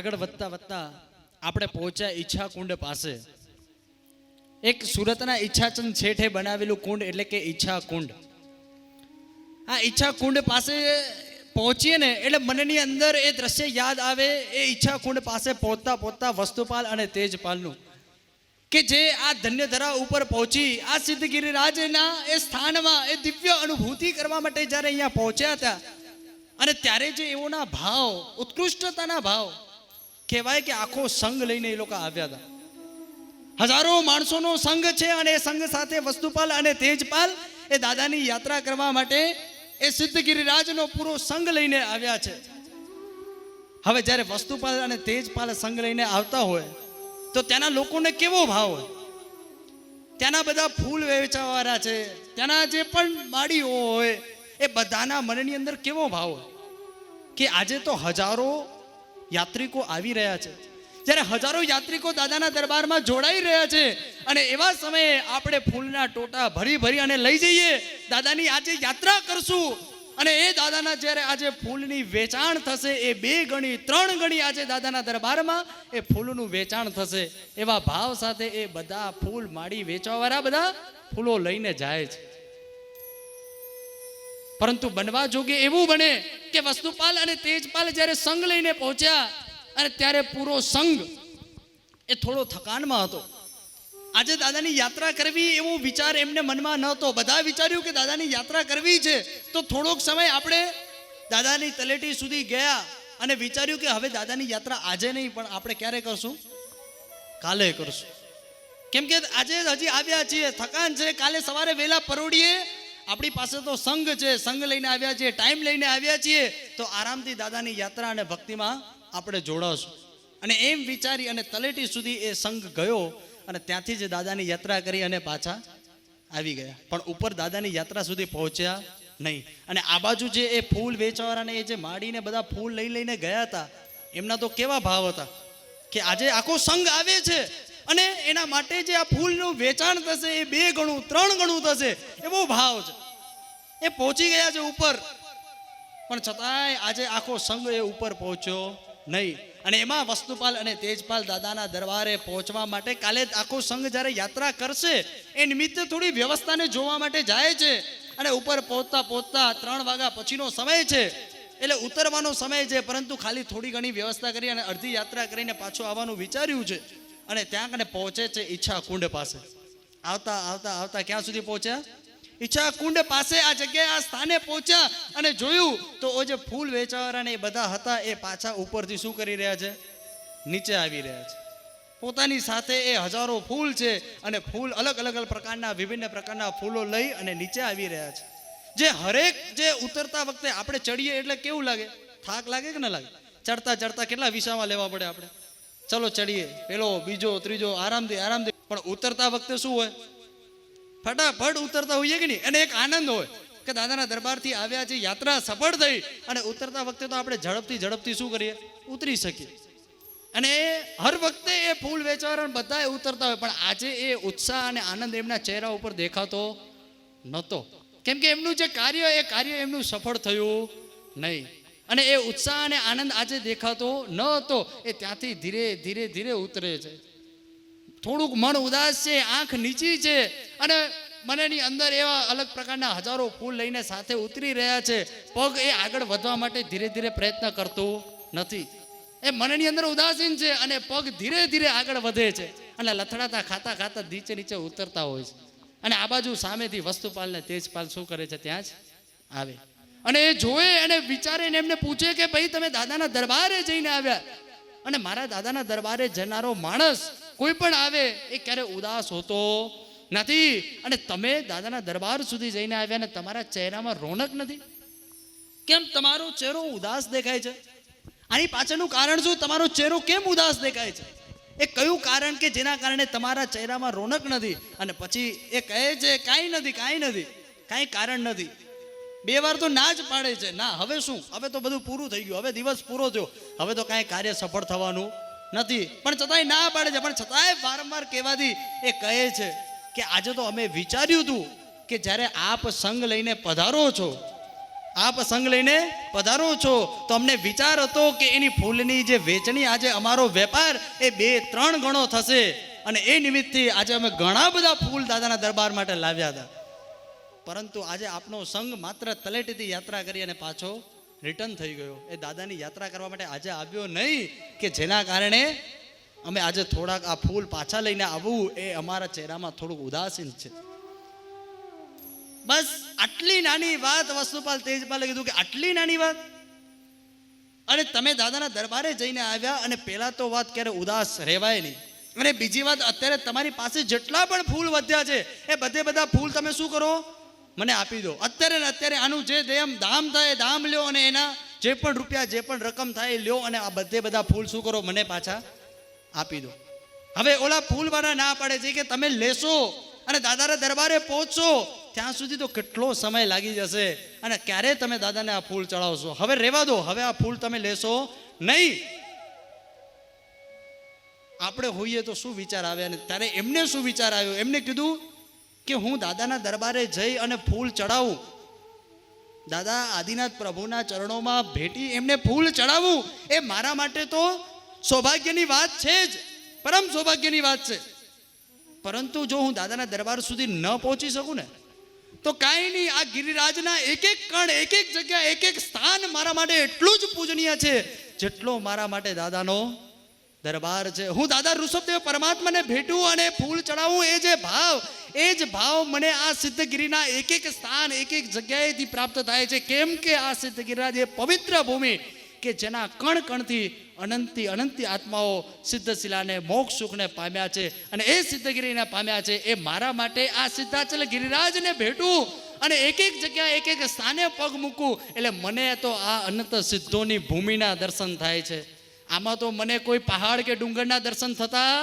આગળ વધતા વધતા આપણે પહોંચ્યા ઈચ્છા કુંડ પાસે. એક સુરતના ઈચ્છાચંદ શેઠે બનાવેલું કુંડ એટલે કે ઈચ્છા કુંડ. આ ઈચ્છા કુંડ પાસે પહોંચીએ ને એટલે મનની અંદર એ દ્રશ્ય યાદ આવે. એ ઈચ્છા કુંડ પાસે પહોંચતા પહોંચતા વસ્તુપાલ અને તેજપાલનું, કે જે આ ધન્યધરા ઉપર પહોંચી આ સિદ્ધગિરિરાજના એ સ્થાનમાં એ દિવ્ય અનુભૂતિ કરવા માટે જ્યારે અહીંયા પહોંચ્યા હતા, અને ત્યારે જે એઓના ભાવ, ઉત્કૃષ્ટતાના ભાવ કહેવાય કે આખો સંઘ લઈને એ લોકો આવ્યા હતા. હજારો માણસોનો સંઘ છે અને એ સંઘ સાથે વસ્તુપાલ અને તેજપાલ એ દાદાની યાત્રા કરવા માટે એ સિદ્ધગિરિરાજનો પૂરો સંઘ લઈને આવ્યા છે. હવે જ્યારે વસ્તુપાલ અને તેજપાલ સંઘ લઈને આવતા હોય તો ત્યાંના લોકોને કેવો ભાવ હોય? ત્યાંના બધા ફૂલ વેચવાવાળા છે, ત્યાંના જે પણ માળીઓ હોય એ બધાના મનની અંદર કેવો ભાવ હોય કે આજે તો હજારો યાત્રિકો આવી રહ્યા છે. જ્યારે હજારો યાત્રિકો દાદાના દરબારમાં જોડાઈ રહ્યા છે અને એવા સમયે આપણે ફૂલના ટોટા ભરી ભરી અને લઈ જઈએ, દાદાની આજે યાત્રા કરશું અને એ દાદાના જ્યારે આજે ફૂલની વેચાણ થશે, એ 2 ગણી 3 ગણી આજે દાદાના દરબારમાં એ ફૂલનું વેચાણ થશે. એવા ભાવ સાથે એ બધા ફૂલ માળી વેચવાવાળા બધા ફૂલો લઈને જાય છે. પરંતુ બનવા જોગે એવું બને કે વસ્તુપાલ અને તેજપાલ જ્યારે સંઘ લઈને પહોંચ્યા અને ત્યારે પૂરો સંઘ એ થોડો થકાનમાં હતો. આજે દાદાની યાત્રા કરવી એવો વિચાર એમને મનમાં નહોતો. બધા વિચાર્યું કે દાદાની યાત્રા કરવી છે તો થોડોક સમય આપણે દાદાની તલેટી સુધી ગયા અને વિચાર્યું કે હવે દાદાની યાત્રા આજે નહીં પણ આપણે ક્યારે કરશું? કાલે કરશું. કેમ કે આજે હજી આવ્યા છીએ, થકાન છે, કાલે સવારે વહેલા પરોડીએ, આપણી પાસે તો સંઘ છે, સંઘ લઈને આવ્યા છીએ, ટાઈમ લઈને આવ્યા છીએ, તો આરામથી દાદાની યાત્રા અને ભક્તિમાં આપણે જોડાશું. અને એમ વિચારી અને તલેટી સુધી એ સંઘ ગયો અને ત્યાંથી જ દાદાની યાત્રા કરી અને પાછા આવી ગયા. પણ ઉપર દાદાની યાત્રા સુધી પહોંચ્યા નહીં. અને આ બાજુ જે એ ફૂલ વેચવાવાળાને એ જે માડીને બધા ફૂલ લઈને ગયા હતા, એમના તો કેવા ભાવ હતા કે આજે આખો સંઘ આવે છે અને એના માટે જે આ ફૂલનું વેચાણ થશે એ 2 ગણું 3 ગણું થશે એવો ભાવ છે. એ પહોંચી ગયા છે ઉપર, પણ છતાંય આજે આખો સંઘ એ ઉપર પહોંચ્યો નહીં. અને એમાં વસ્તુપાલ અને તેજપાલ દાદાના દરબારે પહોંચવા માટે કાલે આખો સંઘ જ્યારે યાત્રા કરશે એ નિમિત્તે થોડી વ્યવસ્થાને જોવા માટે જાય છે. અને ઉપર પહોંચતા પહોંચતા 3 વાગ્યા પછીનો સમય છે, એટલે ઉતરવાનો સમય છે, પરંતુ ખાલી થોડી ઘણી વ્યવસ્થા કરી અને અડધી યાત્રા કરીને પાછું આવવાનું વિચાર્યું છે. અને ત્યાં કને પહોંચે છે ઈચ્છા કુંડ પાસે. આવતા આવતા આવતા ક્યાં સુધી પહોંચ્યા? ઈચ્છા કુંડ પાસે આ જગ્યાએ આ સ્થાને પહોંચ્યા અને જોયું તો ઓ જે ફૂલ વેચવાવાળા ને બધા હતા એ પાછા ઉપરથી શું કરી રહ્યા છે? નીચે આવી રહ્યા છે. પોતાની સાથે એ હજારો ફૂલ છે અને ફૂલ અલગ અલગ પ્રકારના વિભિન્ન પ્રકારના ફૂલો લઈ અને નીચે આવી રહ્યા છે. જે હરેક જે ઉતરતા વખતે આપણે ચડીએ એટલે કેવું લાગે? થાક લાગે કે ન લાગે? ચડતા ચડતા કેટલા વિસામાં લેવા પડે આપણે? ચલો ચડીએ, પેલો બીજો ત્રીજો આરામથી આરામથી. પણ ઉતરતા વખતે શું હોય? ફટાફટ ઉતરતા હોઈએ કે નહીં? અને એક આનંદ હોય કે દાદાના દરબારથી આવ્યા છે, યાત્રા સફળ થઈ, અને ઉતરતા વખતે તો આપણે ઝડપથી શું કરીએ? ઉતરી શકીએ. અને હર વખતે એ ફૂલ વેચવાવાળા બધા ઉતરતા હોય, પણ આજે એ ઉત્સાહ અને આનંદ એમના ચહેરા ઉપર દેખાતો નહોતો. કેમ કે એમનું જે કાર્ય એ કાર્ય એમનું સફળ થયું નહીં. અને એ ઉત્સાહ અને આનંદ આજે દેખાતો ન હતો. એ ત્યાંથી ધીરે ધીરે ધીરે ઉતરે છે. થોડુંક મન ઉદાસ છે, આંખ નીચી છે, અને મનની અંદર એવા અલગ પ્રકારના હજારો ફૂલ લઈને સાથે ઉતરી રહ્યા છે. પગ એ આગળ વધવા માટે ધીરે ધીરે પ્રયત્ન કરતું નથી. એ મનની અંદર ઉદાસીન છે અને પગ ધીરે ધીરે આગળ વધે છે અને લથડાતા ખાતા ખાતા નીચે ઉતરતા હોય છે. અને આ બાજુ સામેથી વસ્તુપાલ ને તેજપાલ શું કરે છે? ત્યાં જ આવે અને એ જોવે અને વિચારે ને એમને પૂછે કે ભાઈ તમે દાદાના દરબારે જઈને આવ્યા, અને મારા દાદાના દરબારે જનારો માણસ કોઈ પણ આવે એ ક્યારે ઉદાસ હોતો નથી, અને તમે દાદાના દરબાર સુધી જઈને આવ્યા ને તમારા ચહેરામાં રોનક નથી. કેમ તમારો ચહેરો ઉદાસ દેખાય છે? આની પાછળનું કારણ શું? તમારો ચહેરો કેમ ઉદાસ દેખાય છે? એ કયું કારણ કે જેના કારણે તમારા ચહેરામાં રોનક નથી? અને પછી એ કહે છે કાંઈ નથી, કાંઈ કારણ નથી. 2 વાર તો ના જ પાડે છે. ના, હવે શું? હવે તો બધું પૂરું થઈ ગયું, હવે દિવસ પૂરો થયો, હવે તો કાંઈ કાર્ય સફળ થવાનું નથી. પણ છતાંય ના પાડે છે. પણ છતાંય વારંવાર કહેવાથી એ કહે છે કે આજે તો અમે વિચાર્યું હતું કે જ્યારે આપ સંઘ લઈને પધારો છો આપ સંગ લઈને પધારો છો. તો અમને વિચાર હતો કે એની ફૂલની જે વેચણી આજે અમારો વેપાર એ 2-3 ગણો થશે, અને એ નિમિત્તથી આજે અમે ઘણા બધા ફૂલ દાદાના દરબાર માટે લાવ્યા હતા. પરંતુ આજે આપનો સંઘ માત્ર તલેટીથી યાત્રા કરી અને પાછો રિટર્ન થઈ ગયો. એ દાદાની યાત્રા કરવા માટે આજે આવ્યો નહીં, કે જેના કારણે અમે આજે થોડાક આ ફૂલ પાછા લઈને આવવું એ અમારા ચહેરામાં થોડુંક ઉદાસીન છે. બસ આટલી નાની વાત વસ્તુપાલ તેજપાલે કીધું કે આટલી નાની વાત, અને તમે દાદાના દરબારે જઈને આવ્યા, અને પહેલા તો વાત ક્યારે ઉદાસ રહેવાય નહીં. અને બીજી વાત, અત્યારે તમારી પાસે જેટલા પણ ફૂલ વધ્યા છે એ બધા ફૂલ તમે શું કરો, મને આપી દો. અત્યારે ને અત્યારે આનું જે દામ થાય દામ લ્યો, અને એના જે પણ રૂપિયા જે પણ રકમ થાય એ લ્યો, અને આ બધા ફૂલ શું કરો, મને પાછા આપી દો. હવે ઓલા ફૂલવાળા ના પાડે છે કે તમે લેશો અને દાદાના દરબારે પહોંચશો ત્યાં સુધી તો કેટલો સમય લાગી જશે, અને ક્યારે તમે દાદાને આ ફૂલ ચડાવશો. હવે રહેવા દો, હવે આ ફૂલ તમે લેશો નહીં. આપણે હોઈએ તો શું વિચાર આવે, અને ત્યારે એમને શું વિચાર આવ્યો, એમને કીધું કે હું દાદાના દરબારે જઈ અને ફૂલ ચડાવું, દાદા આદિનાથ પ્રભુના ચરણોમાં ભેટી એમને ફૂલ ચડાવું, એ મારા માટે તો સૌભાગ્યની વાત છે જ, પરમ સૌભાગ્યની વાત છે. પરંતુ જો હું દાદાના દરબાર સુધી ન પહોંચી શકું ને, તો કાંઈ નહીં, આ ગિરિરાજના એક એક કણ, એક એક જગ્યા, એક એક સ્થાન મારા માટે એટલું જ પૂજનીય છે જેટલો મારા માટે દાદાનો દરબાર છે. હું દાદા ઋષભદેવ પરમાત્માને ભેટું અને ફૂલ ચડાવું, એ જ ભાવ મને આ સિદ્ધગીરીના એક એક સ્થાન, એક એક જગ્યાએથી પ્રાપ્ત થાય છે. કેમ કે આ સિદ્ધગિરિરાજ એ પવિત્ર ભૂમિ કે જેના કણ કણથી અનંતી આત્માઓ સિદ્ધશિલાને મોક્ષ સુખને પામ્યા છે, અને એ સિદ્ધગીરીને પામ્યા છે. એ મારા માટે આ સિદ્ધાચલ ગિરિરાજને ભેટું અને એક એક જગ્યા, એક એક સ્થાને પગ મૂકું, એટલે મને તો આ અનંત સિદ્ધોની ભૂમિના દર્શન થાય છે. આમાં તો મને કોઈ પહાડ કે ડુંગરના દર્શન થતા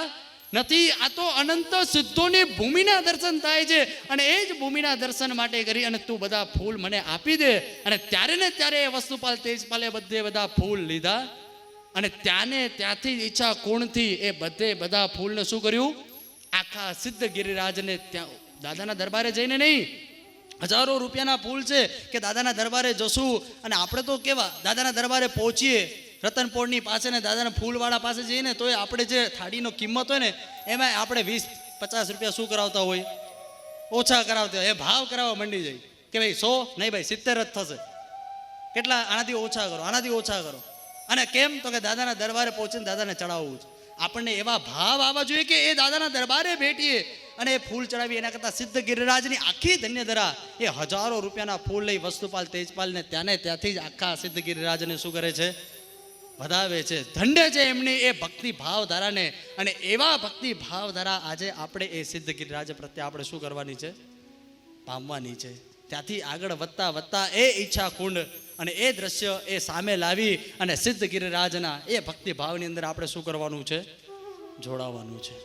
નથી, આ તો અનંત સિદ્ધોની ભૂમિના દર્શન થાય છે. અને એ જ ભૂમિના દર્શન માટે કરી અને તું બધા ફૂલ મને આપી દે. અને ત્યારે ને ત્યારે એ વસ્તુપાલ તેજપાલે બધા ફૂલ લીધા, અને ત્યાંથી ઈચ્છા કોણથી એ બધા ફૂલને શું કર્યું, આખા સિદ્ધ ગિરિરાજને ત્યાં દાદાના દરબારે જઈને નહીં, હજારો રૂપિયાના ફૂલ છે કે દાદાના દરબારે જશું, અને આપણે તો કેવા દાદાના દરબારે પહોંચીએ રતનપોળની પાસે ને દાદાના ફૂલવાળા પાસે જઈએ ને, તો આપણે જે થાળીનો કિંમત હોય ને એમાં આપણે 20-50 રૂપિયા શું કરાવતા હોય, ઓછા કરાવતા હોય. એ ભાવ કરાવવા માંડી જાય કે ભાઈ 100 નહીં ભાઈ 70 જ થશે, કેટલા આનાથી ઓછા કરો, આનાથી ઓછા કરો. અને કેમ તો કે દાદાના દરબારે પહોંચીને દાદાને ચડાવવું છે. આપણને એવા ભાવ આવવા જોઈએ કે એ દાદાના દરબારે ભેટીએ અને એ ફૂલ ચડાવી. એના કરતાં સિદ્ધ ગિરિરાજની આખી ધન્યધરા એ હજારો રૂપિયાના ફૂલ લઈ વસ્તુપાલ તેજપાલને ત્યાંથી જ આખા સિદ્ધ ગિરિરાજને શું કરે છે, વધાવે છે, ધન્ય છે એમની એ ભક્તિ ભાવધારાને. અને એવા ભક્તિ ભાવધારા આજે આપણે એ સિદ્ધ ગિરિરાજ પ્રત્યે આપણે શું કરવાની છે, પામવાની છે. ત્યાંથી આગળ વધતા એ ઈચ્છા કુંડ અને એ દ્રશ્ય એ સામે લાવી અને સિદ્ધ ગિરિરાજના એ ભક્તિ ભાવની અંદર આપણે શું કરવાનું છે, જોડાવાનું છે.